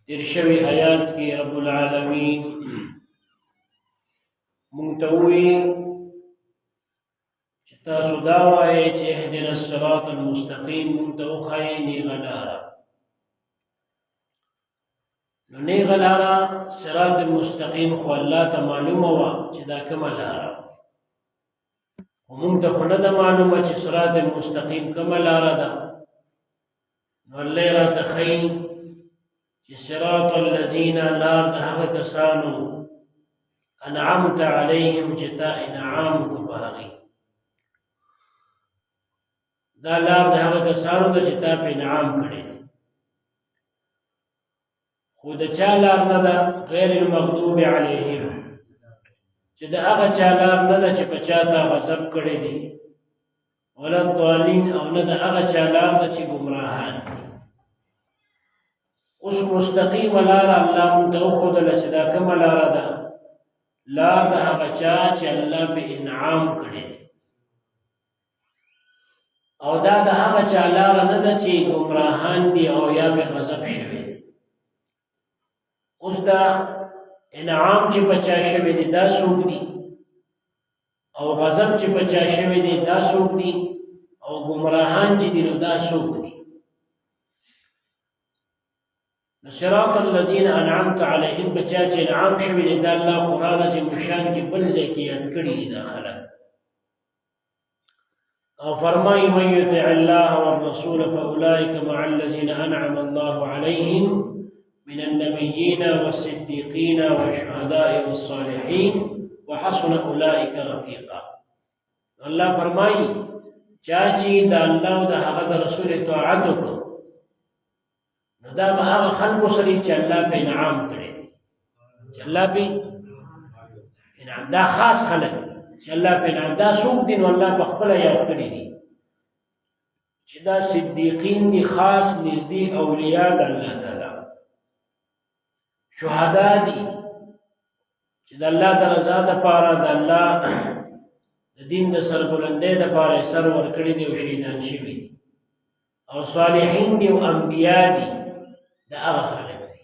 تیر شوی آیات کی رب العالمین منتوی چتا سداوائے چه اهدنا الصراط المستقیم منتو خیلی غلارا نی غلارا صراط المستقیم خو اللہ تا معلوم ہوا چه دا کم لارا ومونتا خوندا معلوم چه صراط المستقیم کم لارا دا نو اللہ را تخیل چه صراط الذین لار دا حق کسانو انعمت علیهم چتا انعام کباغی دا لار دا حق کسانو دا چتا پہ انعام کڑی دی خود چا لار ندا غیر المغضوب علیهم چه دا اغا چا لار ندا چه پچاتا غصب کڑی دی ولا الضالین او ندا اغا چا لار دا چه گمراہان دی اس مستقیم لارا اللہ منتو خود لچدا کم لارا دا لار دا اغا چا چه اللہ پہ انعام کڑی دی او دا دا اغا چا لارا ندا چه گمراہان دی او یا پہ غصب شوی دی اس دا انعام چی بچا شوی دی دا سوک دی او غضب چی بچا شوی دی دا سوک دی او گمراہان چی دی نو دا سوک دی صراط الذین انعمت علیہم بچا چی انعام شوی دی دا اللہ قرآن سے مشان کی بلزے کی یاد کری دی داخلہ او فرمائی من یطع اللہ والرسول فاولئک مع الذین انعم اللہ علیہم من النبيين والصديقين والشهداء والصالحين وحسن أولئك رفيقا اللہ فرمائی چاچی دا اللہ دا حقد رسول طاعتو کو دا با آغا خلق سری چا اللہ پہ انعام کرے چا اللہ پہ انعام دا خاص خلق چا اللہ پہ انعام دا سوک دین واللہ بخبل یاد کرے دی چا دا صدیقین دی خاص نزدی اولیاء دا اللہ تعالی شہداء دی چې د الله د رضا دپاره د الله د دین د سربلندۍ دپاره سر ورکړي دي او شهیدان شوي دي او صالحین دي او انبیا دي د هغه خلک دي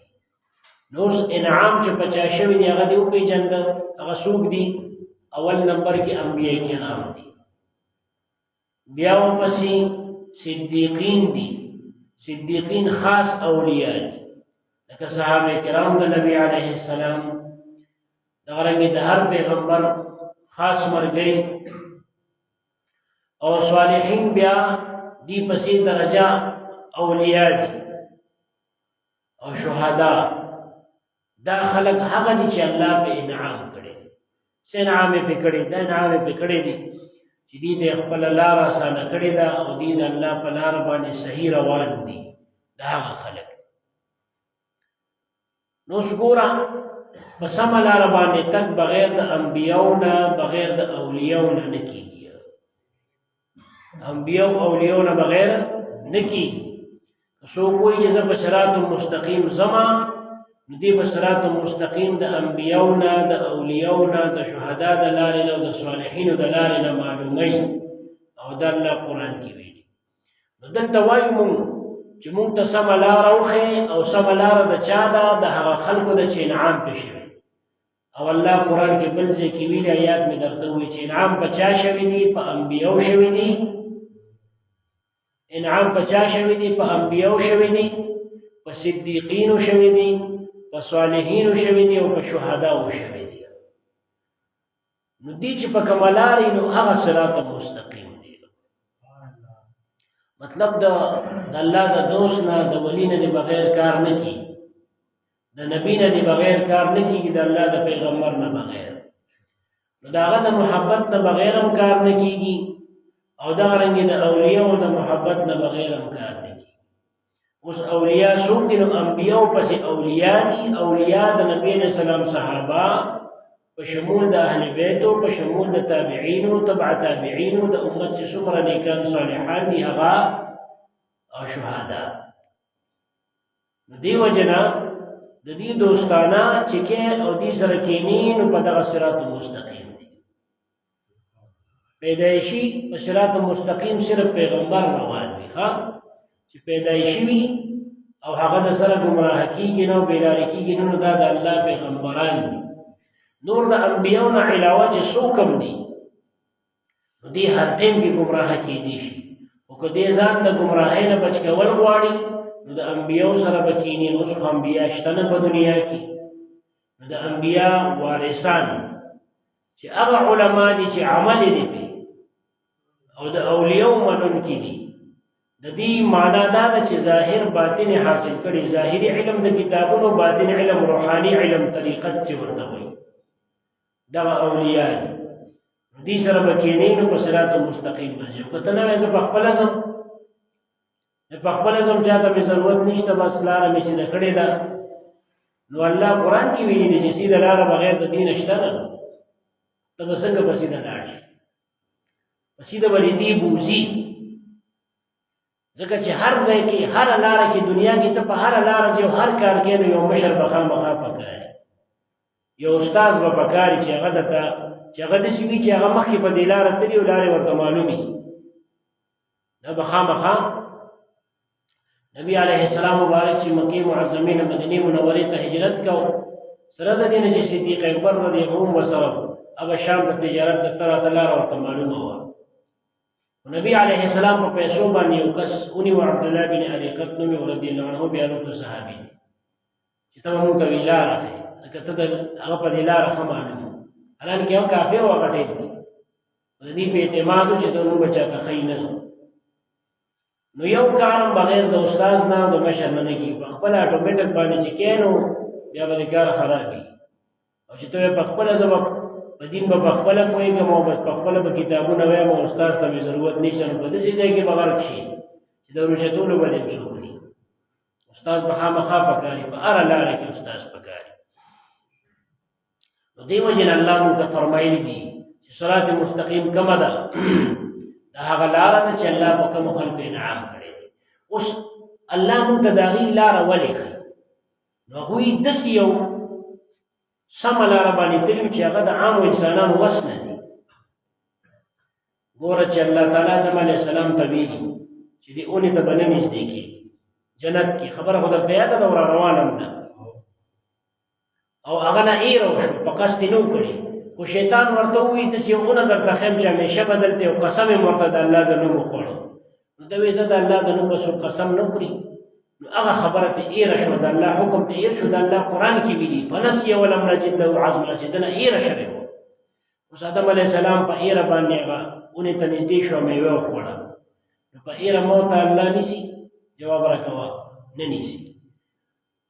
نو اوس انعام چې په چا شوي دي هغه دې وپېژنده هغه څوک دي اول نمبر کې انبیا کرام دي بیا ورپسې صدیقین دي صدیقین خاص اولیاء دي لکه صحابه کرام د نبی علیه السلام دغه رنګ د هر پیغمبر خاص مرګري او صالحین بیا دی پسې درجه اولیاء دي او شهدا دا خلق هغه دي چې الله په انعام کړي چې انعام په کړي دا انعام په کړي دي چې دې د خپل لار آسانه کړي دا او دې د الله په لار باندې صحیح روان دي دا هغه خلق نو سګورا بسم لار باندې تک بغیر د انبیاونا بغیر د اولیاونا نکیږي انبیاء او اولیاونا بغیر نکیږي سو کوئی چې صراط مستقیم زما دې صراط مستقیم د انبیاونا د اولیاونا د شهدا د لارې او د صالحین د لارې نه معلومي او د الله قران کې ویلي نو دلته وایو چې مونږ ته سم لار اوخه او سم لار د چا ده د هغه خلکو د چې انعام پېښوي او الله قرآن کې بل ځای کې ویلي آیات مې درته ووایي چې انعام په چا شوي دي په انبیاو شوي دي انعام په چا شوي دي په انبیاو شوي دي په صدیقینو شوي دي په صالحینو شوي دي او په شهداو شوي دي نو دي چې په کومه لارې نو هغه صراط مستقیم مطلب د الله د دوست نه د ولی نه بغیر کار نه کی د نبی نه بغیر کار نه کیږي د الله د پیغمبر نه بغیر نو داغه د محبت نه بغیر هم کار نه کیږي او دا رنګ د اولیاء او د محبت نه بغیر هم کار نه کیږي اوس اولیاء څوک دي نو انبیاء پس اولیاء دي اولیاء د نبی نے سلام صحابه په شمول د اهل بیت او په شمول د تابعین او تبع تابعین او د امت چې څومره نیکان صالحان دي هغه او شهدا دی وجنا د دې دوستانه چې کې او دې سره کېنی نو په دغه صراط مستقیم دي پیدایشي په صراط مستقیم صرف پیغمبر روان وي ها چې پیدایشي وي او هغه د سره گمراه کیږي نو بیلاری کیږي نو دا د الله پیغمبران دي نور د انبیانو نه علاوه چې څوک هم دي نو دې هر ټیم کې گمراه کیدي شي او که دې ځان د گمراهۍ نه بچ کول غواړي نو د انبیانو سره به کینی اوس خو انبیا شته نه په دنیا کې نو د انبیا وارثان چې هغه علما دي چې عمل دي کوي او د اولیاء منونکي دي د دې معنا دا ده چې ظاهر باطن حاصل کړي ظاهري علم د کتابونو باطن علم روحاني علم طریقت چې ورته وایي دا اولیاء دي دې سره به کینې نو په صراط مستقیم باندې کته نه وځه په خپل ځم په خپل ځم چاته به ضرورت نشته بس لار مې چې کړې ده نو الله قرآن کې ویلي دي چې سیده لار بغیر د دین شته نه ته به څنګه په سیده لاړ شي په سیده ولې دی بوزي ځکه چې هر ځای کې هر لار کې دنیا کې ته په هر لار ځې او هر کار کې نو یو مشر بخامخا پکاري یو استاد به پکاري چې هغه درته چې هغه داسې وي چې هغه مخکې په دې لاره تلي او لارې ورته معلومي دا بخامخا نبی علیه السلام مبارک چې مکې معظمې نه مدینې منورې ته هجرت کو سره د دې نه چې صدیق اکبر رضی الله عنه وسره اب شام د تجارت د تر لاره ورته معلومه وه نبی علیه السلام په پیسو باندې یو کس اونی و عبد الله بن عریقط نومي رضی الله عنه بیا وروسته صحابي دي چې ته مونږ ته وی لاره ښیې ځکه ته د هغه په دې لاره ښه معلوم حالانکه یو کافر و هغه ټیم دی د دې په اعتماد و چې زموږ به چاته ښیي نه نو یو کار بغیر د استاد نه د مشر نه نه کېږي په خپله اټومیټک باندې چې کې نو بیا به د کار خراب وي او چې ته په خپله زه به په دین به په خپله پوهېږم او بس په خپله به کتابونه وایم او استاذ ته مې ضرورت نشته نو په داسې ځای کې به غرق شي چې د روژتولو به دې هم څوک وي استاذ به خامخا پکاري په هره لاره کې استاذ پکاري نو دې وجې نه الله موږ ته فرمایلي دي چې صراط مستقیم کومه ده دا هغه لاره ده چې الله په کومو خلکو انعام کړی دی اوس الله موږ ته د هغې لاره ولې ښیي نو هغوی داسې یو سمه لاره باندې تلي چې هغه د عامو انسانانو وس نه دي ګوره چې الله تعالی آدم علیه السلام ته ویلي چې دې اونې ته به نه نږدې کېږي جنت کې خبره خو درته یاده ده ور روانه هم ده او هغه نه ایره وشو په قصد یې نه کړي خو شیطان ورته ووایي داسې یو اونه درته ښیم چې همیشه به دلته یو قسم یې ورته د الله د نوم وخوړو نو ته وایي زه د الله د نوم به څوک قسم نه خوري نو هغه خبره ته ایره شو د الله حکم ته ایر شو د الله قرآن کې ویلي فنسي ولم نجد له عزما چې دنه ایره شوی و اوس آدم علیه السلام په ایره باندې هغه اونې ته نږدې شو میوه وخوړه نو په ایره موته الله نیسي جواب راکوه نه نیسي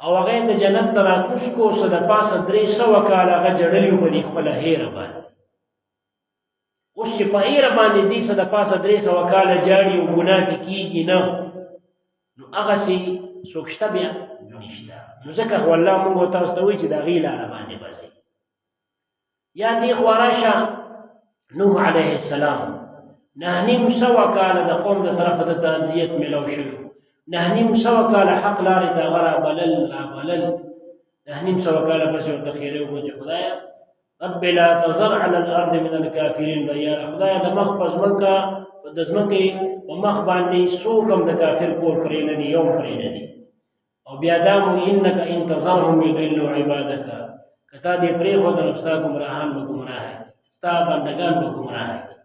او هغه د جنت ته راکوز کو څه د پاسه 300 کاله هغه جړلي و په دې خپله هیره باندې اوس چې په ایره باندې دې څه د پاسه 300 کاله جاړي او ګناه دې کېږي نه نو هغسې څوک شته بیا نشته نو ځکه خو الله مونږ تاسو ته وایي چې د هغې لاره باندې به ځئ یا دې خوا راشه نوح علیه السلام 900 کاله د قوم د طرفه د تعزیت میلاو شوي 900 کاله حق لارې ته هغه رابلل 900 کاله پسې ورته خیرې وکړو چې خدایه رب لا تذر على الارض من الكافرین دیاره خدایه د مخ په ځمکه د ځمکې په مخ باندې څوک هم د کافر کور پرې نه دي یو پرې نه دي او بیا دا مو انک ان تذرهم یضلوا عبادک که تا دې پرېښودل نو ستا ګمراهان به ګمراه دي ستا بندګان به ګمراه دي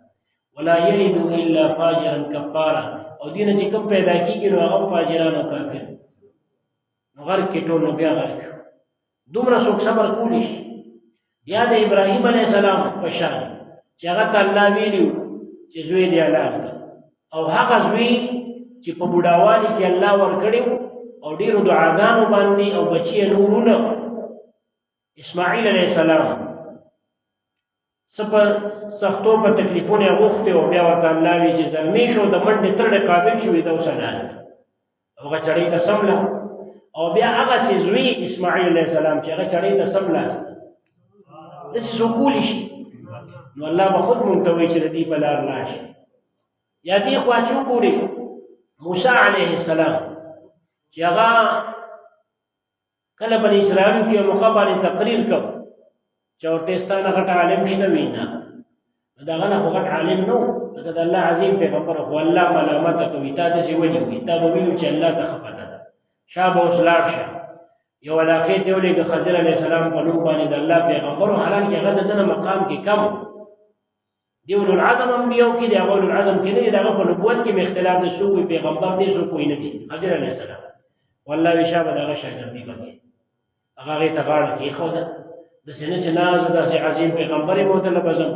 ولا یلدوا الا فاجرا کفارا او دینه چې کوم پیدا کېږي نو هغه فاجران او کافر نو غرق کې ټول نو بیا غرق شو دومره څوک صبر کولی شي یا د ابراهیم علیه السلام په شان چې هغه ته الله ویلي چې زوی دی هلاک کړه او هغه زوی چې په بوډاوالي کې الله ورکړی او ډېرو دعاګانو باندې او بچی یې نورونه اسماعیل علیه السلام څه په سختو په تکلیفونو یې غوښتې او بیا ورته الله وایي چې زلمی شو د منډې ترډې قابل شوي دا اوس هلاک هغه چړۍ ته سمله او بیا هغسې زوی اسماعیل علیه السلام چې هغه چړۍ ته سملاست داسې څوک کولی شي نو الله به خود مونږ ته وایي چې د دې په لار لاړ شي یا دې خوا چې وګورې موسی علیه السلام چې هغه کله بني اسرائیلو کې یو موقع باندې تقریر کوو چې ورته ستا نه غټ عالم شته وي نه نو د هغه نه خو غټ عالم نه و لکه د الله عظیم پیغمبر خو الله ملامته کوي تا داسې ولي وي تا به ویلو چې الله ته ښه پته ده شابه اوس لاړ شه یو علاقې ته ولېږه خضر علیه السلام په نوم باندې د الله پیغمبر و، حالانکې هغه د ده نه مقام کې کم دی. اولو العزم انبیاو کې دی، هغه اولو العزم کې نه دی، د هغه په نبوت کې مې اختلاف دی، څوک وایي پیغمبر دی څوک وایي نه دی خضر علیه السلام. والله وایي شابه د هغه شاګردي به کوي، هغه هغې ته غاړه کېښوده، داسې نه چې نه زه داسې عظیم پیغمبر یم ورته به ځم،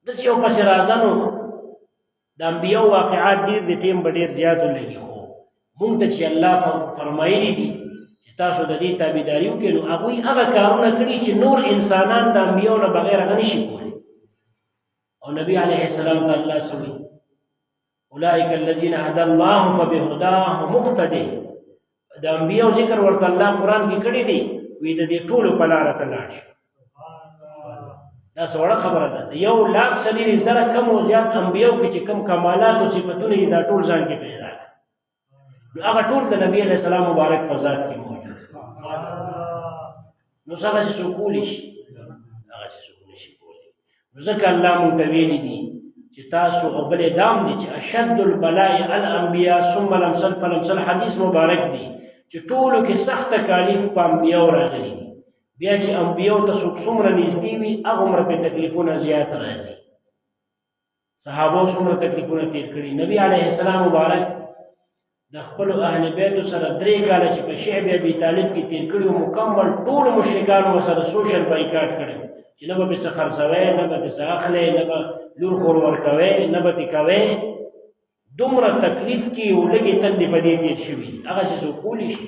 داسې یو پسې راځنو. د انبیاو واقعات ډېر دي، ټیم به ډېر زیات ولګي، خو مونږ ته چې الله فرمایلي دي چې تاسو د دې تابعداري وکړئ، نو هغوی هغه کارونه کړي چې نور انسانان د انبیاو نه بغیر هغه نشي کولی. او نبي علیه السلام ته الله څه وایي؟ اولئک الذین هدى الله فبهداه مقتدی. د انبیاو ذکر ورته الله قرآن کې کړی دی، وی د دې ټولو په لاره ته لاړ شه. دا څه وړه خبره ده، د 1,40,000 کم او زیات انبیاو کې چې کم کمالات او صفتونه یې دا ټول ځان کې پیدا کړي، نو هغه ټول د نبي علیه السلام مبارک په ذات کې موجود. نو هغه چې څوک کولی شي، هغه چې څوک نشي کولی. نو ځکه الله مونږ ته ویلي دي چې تاسو او بلې دام دي چې اشد البلاء الانبیاء ثم الامثل فالامثل. حدیث مبارک دی چې ټولو کې سخت تکالیف په انبیاو راغلي دي، بیا چې انبیاو ته څوک څومره نږدې وي هغومره پرې تکلیفونه زیات راځي. صحابو څومره تکلیفونه تیر کړي. نبی علیه السلام مبارک د خپلو اهل بیتو سره 3 کاله چې په شعب ابي طالب کې تیر کړي، مکمل ټولو مشرکانو ورسره سوشل بایکاټ کړی چې نه به پسې خرڅوی، نه به پسې اخلی، نه به لور خور ورکوی، نه به تې کوی. دومره تکلیف کې یو لږې تندې په دې تیر شوي، هغه چې څوک کولی شي.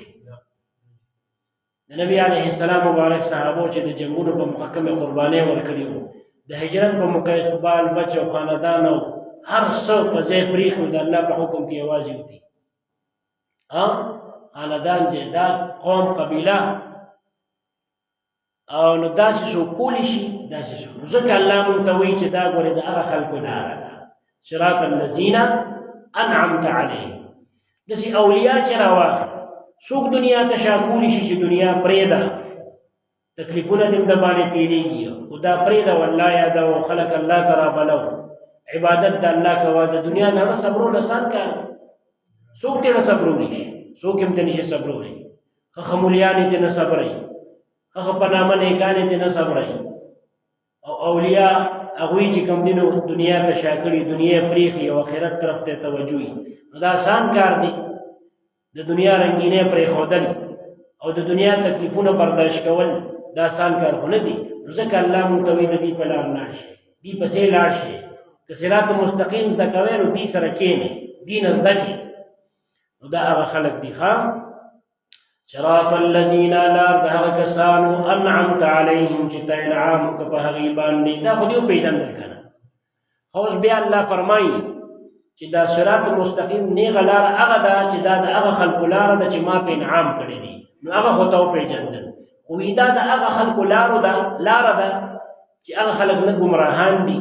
د نبی علیه السلام مبارک صحابو چې د جنګونو په موقع کمې قربانۍ ورکړي وو، د هجرت په موقع یې بال بچ او خاندان او هر څه په ځای پرېښي د الله په حکم کې یوازې وتي، خاندان، جایداد، قوم، قبیله. او نو داسې څوک کولی شي، داسې څوک. ځکه الله مونږ ته وایي چې دا ګورې د هغه خلکو لاره ده، صراط الذین انعمت علیهم. داسې اولیا چې راواخلي، څوک دنیا ته شاکولی شي چې دنیا پرېږده، تکلیفونه دې د باندې تېرېږي، خو دا پرېږده والله یادوه، خلک الله ته رابلو، عبادت د الله کوه. د دنیا نه صبرول اسان کار دی، څوک ترې نه صبرولی شي، څوک هم ته نشي صبرولی. ښه مولیان یې ترې نه صبروي، ښه په نامه نیکان یې ترې نه صبروي. او اولیا هغوی چې کوم دي نو دنیا ته شا کړي، دنیا یې پرېښي او آخرت طرف ته توجه وي، نو دا اسان کار دی. د دنیا رنګینۍ پرېښودل او د دنیا تکلیفونه برداشت کول دا اسان کار خو نه دي. ځکه الله مونږ ته وایي د دې په لار لاړ شئ، دې پسې لاړ شئ. که صراط مستقیم زده کوئ نو دې سره کښېنئ، دین زده کړئ. نو دا هغه خلک دي. صراط الذین، لار د هغه کسانو انعمت علیهم چې ته انعام وکړه په هغې باندې. دا خو دې وپېژندل که نه. اوس بیا الله فرمایي چې دا صراط مستقیم نیغه لاره هغه ده چې دا د هغه خلکو لاره ده چې ما په انعام کړی دي، نو هغه خو ته وپېژندل. خو دا د هغه خلکو لاره ده چې هغه خلک نه ګمراهان دي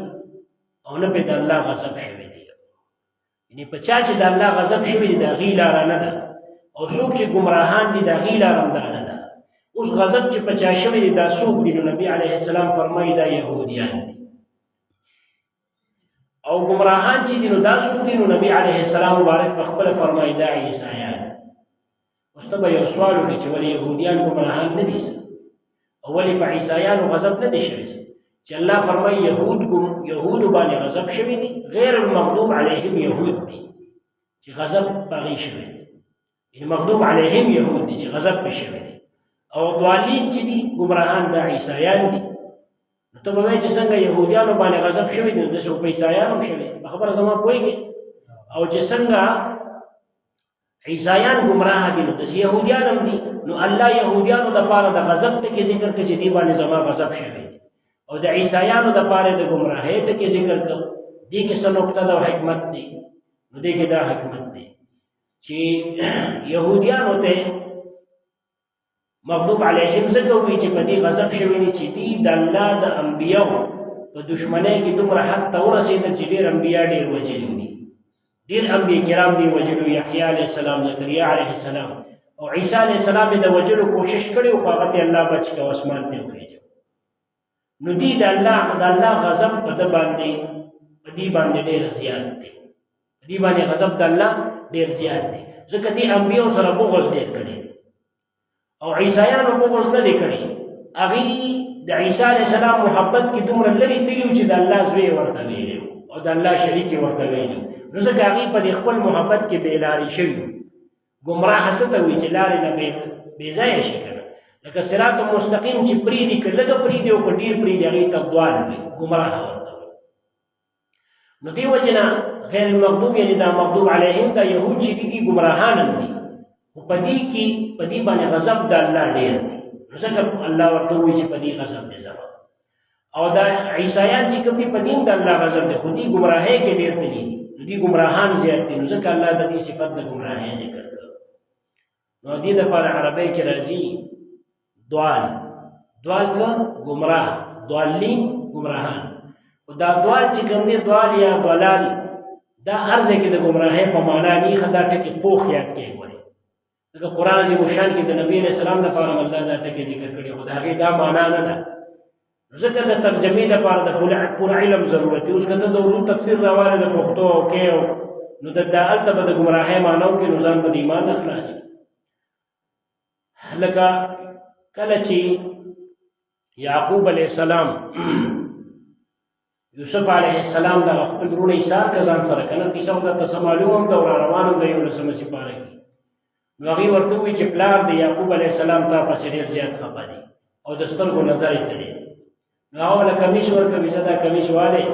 او نه پرې د الله غضب شوی دی. یعنې په چا چې د الله غضب شوی دی د هغې لاره نه ده، او څوک چې ګمراهان دي د هغې لاره هم دا نه ده. اوس غضب چې په چا شوی دی دا څوک دي؟ نو نبي علیه السلام فرمایي دا یهودیان دي. او گمراهان چې دي نو دا څوک دي؟ نو نبی علیه السلام مبارک په خپله فرمایي دا عیسایان. اوس ته به یو سوال وکړي چې ولې یهودیان ګمراهان نه دي او ولې په عیسایانو غضب نه دی شوی؟ چې الله فرمایي یهودو باندې غضب شوی دي، غیر المغضوب علیهم یهود دي چې غضب په هغې شوی دی. یعنې مغضوب علیهم یهود دي چې غضب پې شوی دی، او ضالین چې دي ګمراهان دا عیسایان دي. نو ته به وایې چې څنګه یهودیانو باندې غضب شوی دی، نو داسې خو په عیسایانو هم شوی. په خبره زما پوهېږې؟ او چې څنګه عیسایان ګمراه دي نو داسې یهودیان هم دي. نو الله یهودیانو دپاره د غضب ټکې ذکر کړه چې دې باندې زما غضب شوی دی، او د عیسایانو دپاره د ګمراهۍ ټکې ذکر کړه. دې کې څه نقطه ده او حکمت دی؟ نو دې کې دا حکمت دی چې یهودیانو ته مغضوب علیهم ځکه وایي چې په دې غضب شوی دی چې دې د الله د انبیاو په دشمنۍ کې دومره حد ته ورسېدل چې ډېر انبیا ډېر وجلي دي، ډېر انبیا کرام دي وجلو. یحیی علیه السلام، زکریا علیه السلام او عیسی علیه السلام د وجلو کوشش کړی خو هغه ته الله بچ کړه، اسمان ته وخېژه. نو دې د الله غضب په دې باندې ډېر زیات دی، په دې باندې غضب د الله ډېر زیات دی. ځکه دې انبیاء سره بغض ډېر کړی او عیسایانو بغض نه دی کړی. هغې د عیسی علیه السلام محبت کې دومره لرې تلي چې د الله زوی ورته ویلی او د الله شریک یې ورته ویلی، نو ځکه هغې په دې خپل محبت کې بېلارې شوي ګمراه څه ته وایي چې لارې نه بېځایه شي که نه، لکه صراط مستقیم چې پرېږدي که لږه پرېږدي او که ډېر پرېږدي هغې ته ضال وي، ګمراه ورته وایي. نو دې وجې نه غیر المغضوب یعنې دا مغضوب علیهم دا یهود چې دي ګمراهان هم دي، خو په دې باندې غضب د الله ډېر دی، نو ځکه الله ورته وایي چې په دې غضب دی زما. او دا عیسایان چې کوم دي په دې هم د الله غضب دی، خو دې ګمراهۍ کې ډېر تللي دي، نو دې ګمراهان زیات دي، نو ځکه الله د دې صفت د ګمراهۍ ذکر کړ. نو دې دپاره عربۍ کې راځي دوال څه ګمراه، دوالي ګمراهان. دا دوال چې کوم دی دوال یا دلال دا هر ځای کې د ګمراهۍ په معنا نه ښه دا ټکي پوخ یاد کړئ. لکه قرآن عظیم الشان کې د نبي علیه السلام دپاره الله دا ټکي ذکر کړي، خو د هغې دا معنا نه ده، ځکه د ترجمې دپاره د پوره علم ضرورت دی. اوس که ته د اردو تفسیر راواله د پښتو او کې نو هلته به د ګمراهۍ معنا وکړي، نو ځان به د ایمان نه خلاصي. لکه کله چې یعقوب علیه السلام یوسف علیه السلام د خپل وروڼه ایثار که ځان سره که نه، کیسه خو درته څه معلوم هم ده او راروان هم د 11مه سپاره کې. نو هغې ورته ووایي چې پلار د یعقوب علیه السلام تا پسې ډېر زیات خفه دي او د سترګو نظر یې تللی دی. نو هغه له کمیس ورکوي، زه دا کمیس والی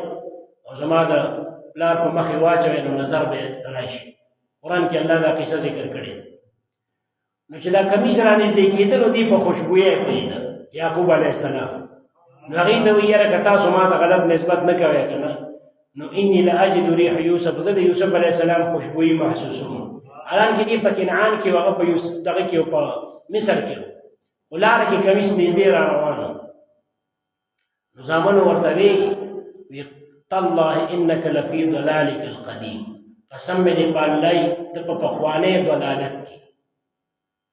او زما د پلار په مخې واچوئ نو نظر به یې تللی شي. قرآن کې الله دا قصه ذکر کړې. نو چې دا کمیس رانږدې کېده نو دې په خوشبویۍ پوهېده یعقوب علیه السلام. نو هغې ته وایي یاره که تاسو ما ته غلط نسبت نه کوئ که نه، نو انی لاجد ریح یوسف، زه د یوسف علیه السلام خوشبویي محسوسوم. حالانکې دې په کنعان کې هغه په دغه کې په مصر کې خو لاره کې کمیس نږدې را روان و. نو زامنو ورته وی تالله انک لفی ضلالک القدیم، قسم مې دې په الله ته په پخوانۍ ضلالت کې.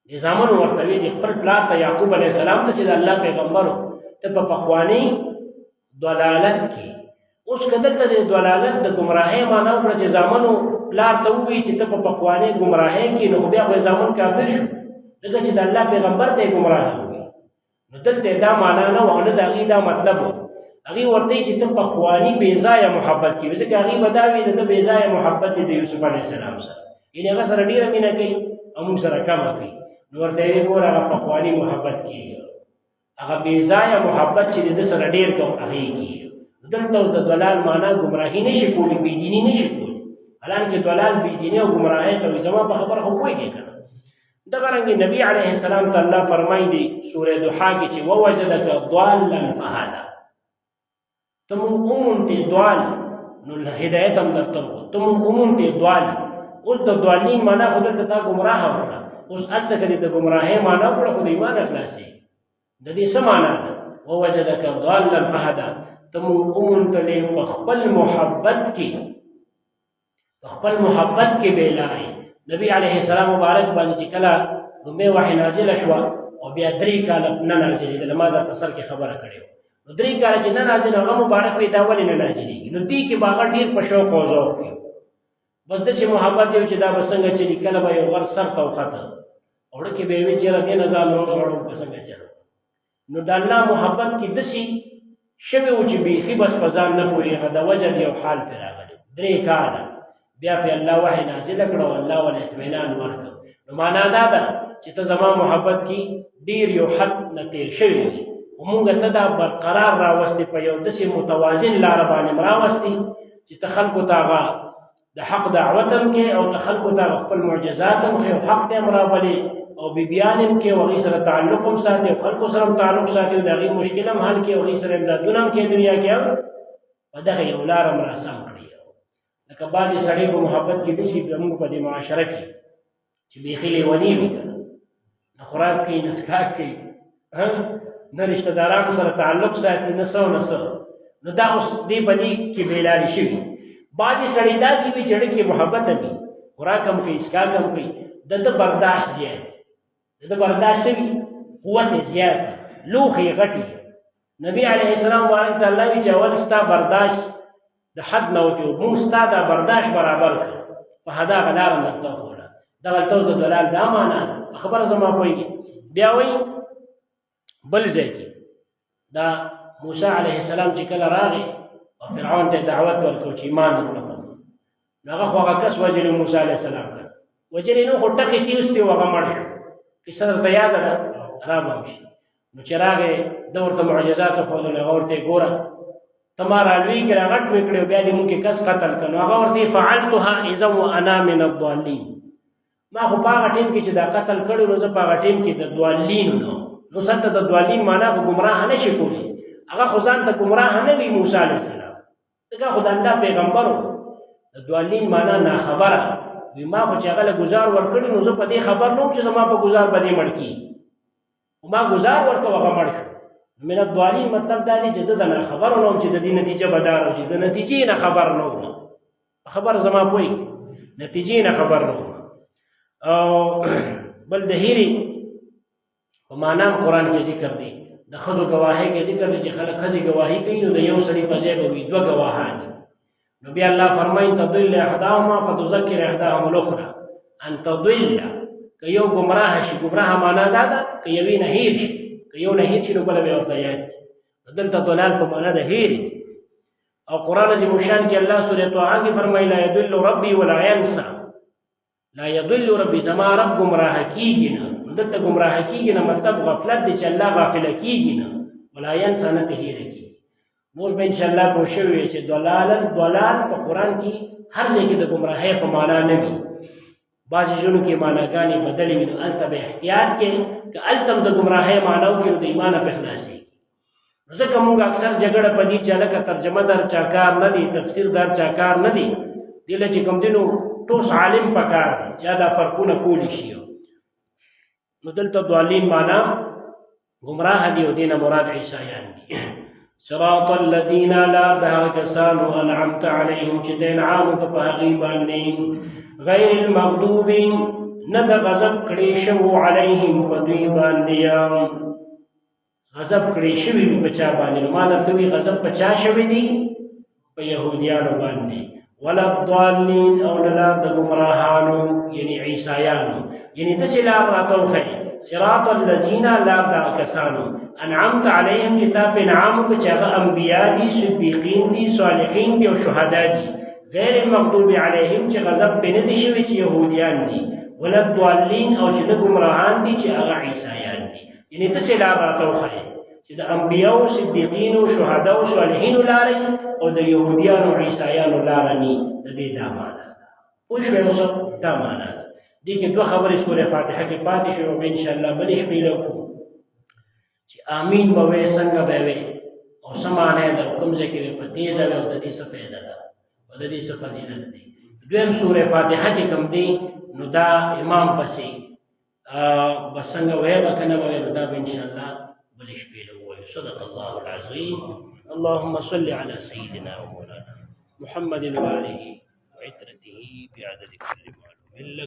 دې زامنو ورته وی د خپل پلار ته یعقوب علیه السلام ته چې د الله پیغمبر ته په پخوانۍ ضلالت کې. اوس که دلته د ضلالت د ګمراهۍ معنا وکړه چې زامنو پلار ته ووایي چې ته په پخوانۍ ګمراهۍ کې، نو خو بیا خو زامن کافر شو، ځکه چې د الله پیغمبر ته یې ګمراه ووایي. نو دلته دا معنا نه وه، نه د هغې دا مطلب و. هغې ورته وایي چې ته پخواني بېځایه محبت کوي، ځکه هغې به دا وي د ده بېځایه محبت دی د یوسف علیه السلام سره، یعنې هغه سره ډېره مینه کوي او موږ سره کمه کوي. نو ورته یې وایي ګوره هغه پخواني محبت کېږي، هغه بېځایه محبت چې د ده سره ډېر کوم هغې کېږي. دلته اوس د ضلال معنا ګمراهي نه شي کولی، بېدیني نه شي کولی. حالانکې ضلال بېدیني او ګمراهۍ ته وایي. زما په خبره خو پوهېږې که نه. دغه رنګې نبي علیه السلام ته الله فرمایي دی سورې ضحا کې چې ووجدک ضالا فهدا، ته مونږ وموندې ضال، نو هدایت هم درته وکړو، ته مونږ وموندې ضال. اوس د ضالین معنا خو دلته تا ګمراه وکړه، اوس هلته که دې د ګمراهۍ معنا وکړه خو د ایمان نه خلاصېږي. د دې څه معنا ده؟ ووجدک ضالا فهدا، ته مونږ وموندلې په خپل محبت کې، په خپل محبت کې بېلارې. نبی علیه السلام مبارک باندې چې کله لومبۍ وحی نازله شوه او بیا 3 کاله نه نازلېدله، ما درته سر کې خبره کړې وه. نو 3 کاله چې نه نازلې هغه مبارک وایي دا ولې نه نازلېږي؟ نو دې کې به هغه ډېر په شوق او ذوق کې بس داسې محبت یو چې دا به څنګه چلي. کله به یو غر سر ته وخته اوړه کې به یې وایي چېرې دې نه ځان وژغړو به څنګه چلو. نو د الله محبت کې داسې شوی و چې بیخي بس په ځان نه پوهېږه، د وجه د یو حال پرې راغلی 3 کاله. بیا پې الله وحی نازله کړه او الله ول اطمینان ورکړ. نو معنا دا ده چې ته زما محبت کې ډېر یو حد نه تېر شوی وي، خو مونږ ته دا برقرار راوستې په یو داسې متوازن لاره باندې م راوستې چې ته خلکو ته هغه د حق دعوت هم کې او ته خلکو ته خپل معجزات هم ښې او حق ته هم راولې او بیبیان هم کې او هغې سره تعلق هم ساتي او خلکو سره هم تعلق ساتي او د هغې مشکل هم حل کړي او هغې سره امدادونه هم کوي دنیا کې هم په دغه یو لاره م راسم کړي. لکه بعضې سړی په محبت کې داسې زموږ په دې معاشره کې چې بیخي لیوني وي که نه خوراک کوي نه څښاک کوي نه رشته دارانو سره تعلق ساتي نه څه نه څه. نو دا اوس دې په دې کې بېلارې شوي. بعضې سړی داسې وي چې اړه کې محبت هم وي، خوراک هم کوي څښاک هم کوي، د ده برداشت زیات وي، د ده برداشت څه وي قوت یې زیات وي، لوښې یې غټ وي. نبي علیه السلام باندې ته الله وي چې اول ستا برداشت د حد نه وتې، موږ ستا دا برداشت برابر کړه، په همدغه لاره درته وښوله. دغلته اوس د دلال دا معنا ده خبره زما پوهېږي. بیا وایي بل ځای کې دا موسی علیه السلام چې کله راغی او فرعون ته دعوت ورکړو چې ایمان وروړه نو هغه خو هغه کس وجلي موسی علیه السلام کړ وجلې نو خو ټکې تېوستې و هغه مړ شو کیسه درته یاده ده را به هم شي. نو چې راغی ده ورته معجزات وښودل هغه ورته یې ګوره ته ما رالوی کړې غټ مې کړې بیا دې مونږ کې کس قتل کړ نو هغه ورته فعلتها اذا وانا من الضالین ما خو په هغه ټیم کې چې دا قتل کړی نو زه په هغه ټیم کې د دوالینو نو سلته د دوالین معنا خو ګمراه نه شي کولی هغه خو ځان ته ګمراه نه وي موسی علیه السلام ځکه خو د الله پیغمبر و د دوالین معنا ناخبره وي ما خو چې هغه له ګزار ورکړي نو زه په دې خبر نه وم چې زما په ګزار به دې مړ کېږي خو ما ګزار ورکړ هغه مړ شو. من الضالین مطلب دا دی چې زه د ناخبرو نه وم چې د دې نتیجه به دا راشي د نتیجې نه خبر نه وم خبر زما پوهېږي نتیجې نه خبر نه وم. او بل د هیرې په معنا هم قرآن کې ذکر دی د ښځو ګواهۍ کې ذکر دی چې خلک ښځې ګواهي کوي نو د یو سړي په ځای به وي دوه ګواهان نو بیا الله فرمایي تضل احداهما فتذکر احداهما الاخرى ان تضل که یو ګمراه شي ګمراه معنا دا ده که یوې نه هیر شي که یو نه هیر شي نو بله به یې ورته یاد کړي دلته ضلال په معنا د هیرې او قرآن عظیم الشان کې الله سورة طه کې فرمایي لا یضل ربي ولا ینسى لا یضل ربي زما رب ګمراه کېږي نه دلته ګمراه کېږي نه مطلب غفلت دی چې الله غافله کېږي نه ولا ینسى نه ته هیره کېږي. موږ به انشاءالله پوه شوي چې ضلال په قرآن کې هر ځای کې د ګمراهۍ په معنا نه وي بعضې ژبو کې معناګانې بدلې وي نو هلته به احتیاط کې که هلته هم د ګمراهۍ معنا وکړي نو د ایمانه پرې خلاصېږي. ځکه موږ اکثر جګړه په دې چې هلکه ترجمه در چا کار نه دی تفسیر در چا کار نه دی دې له چې کوم دی نو ټوس عالم پکار دی چې دا فرقونه کولی شي. نو دلته ضالین معنا ګمراه دي او دینه مراد عیسایان دي. صراط الذین لا دغه کسانو انعمت علیهم چې د انعام په هغې باندې غیر المغضوب نه د غضب کړی شوو علیهم په دوی باندې غضب کړی شوي وي په چا باندې نو ما درته وي غضب په چا شوي دي په یهودیانو باندې ولا الضالین او نه لار د ګمراهانو یعنې عیسایانو یعنې داسې لار راته وښیي صراط الذین لار دغه کسانو انعمت علیهم چې تا په انعام وکړه چې هغه انبیا دي صدیقین دي صالحین دي او شهدا دي غیر المغضوب علیهم چې غضب پرې نه دي شوي چې یهودیان دي ولا الضالین او چې نه ګمراهان دي چې هغه عیسایان دي یعنې داسې لار راته وښیي چې د انبیاو صدیقینو شهداو صالحینو لارې او د یهودیانو عیسایانو لاره نه د دې دا معنا ده. پوه شوې اوس دا معنا ده. دې کې دوه خبرې سورې فاتحه کې پاتې شوې او انشاءالله بلې شپې له وکړو چې امین به وې څنګه به وې او څه معنا یې ده کوم ځای کې په تیزه وې او د دې څه فایده ده او د دې څه فضیلت دی. دویم سورې فاتحه چې کوم دی نو دا امام پسې به څنګه وې به که نه به وې نو دا به انشاءالله بلې شپې له ووایو. صدق الله العظیم. اللهم صل على سيدنا ومولانا محمد وآله وعترته بعدد كل معلوم